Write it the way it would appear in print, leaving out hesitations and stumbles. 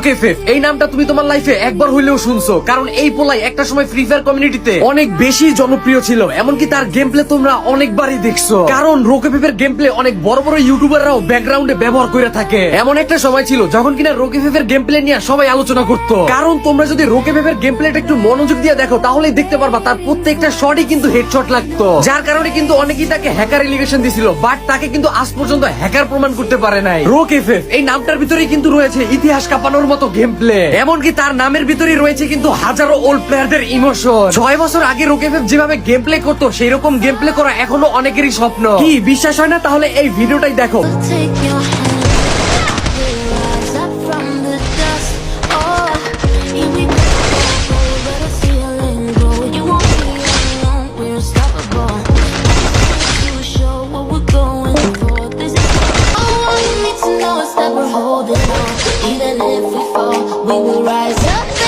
রোকেফেফ এই নামটা তুমি তোমার লাইফে একবার হইলেও শুনছো, কারণ এই পোলাই একটা সময় ফ্রি ফায়ার কমিউনিটিতে অনেক বেশি জনপ্রিয় ছিল। এমনকি তার গেম প্লে তোমরা অনেকবারই দেখছো, কারণ রোকেফেফের গেম প্লে অনেক বড় বড় ইউটিউবাররাও ব্যাকগ্রাউন্ডে ব্যবহার করে থাকে। এমন একটা সময় ছিল যখন কিনা রোকেফেফের গেম প্লে নিয়ে সবাই আলোচনা করতো, কারণ তোমরা যদি রোকেফেফের গেম প্লেটা একটু মনোযোগ দিয়ে দেখো তাহলেই দেখতে পারবা তার প্রত্যেকটা শটই কিন্তু হেডশট লাগতো, যার কারণে কিন্তু অনেকেই তাকে হ্যাকার এলিগেশন দিছিল, বাট তাকে কিন্তু আজ পর্যন্ত হ্যাকার প্রমাণ করতে পারে নাই। রোকেফেফ এই নামটার ভিতরেই কিন্তু রয়েছে ইতিহাস কাঁপানোর মতো গেম প্লে, এমনকি তার নামের ভিতরেই রয়েছে কিন্তু হাজারো ওল্ড প্লেয়ারদের ইমোশন। 6 বছর আগে রোকেফেফ যেভাবে গেম প্লে করতো সেই রকম গেম প্লে করা এখনো অনেকেরই স্বপ্ন। কি বিশ্বাস হয় না? তাহলে এই ভিডিওটাই দেখো। Even if we fall, we will rise up.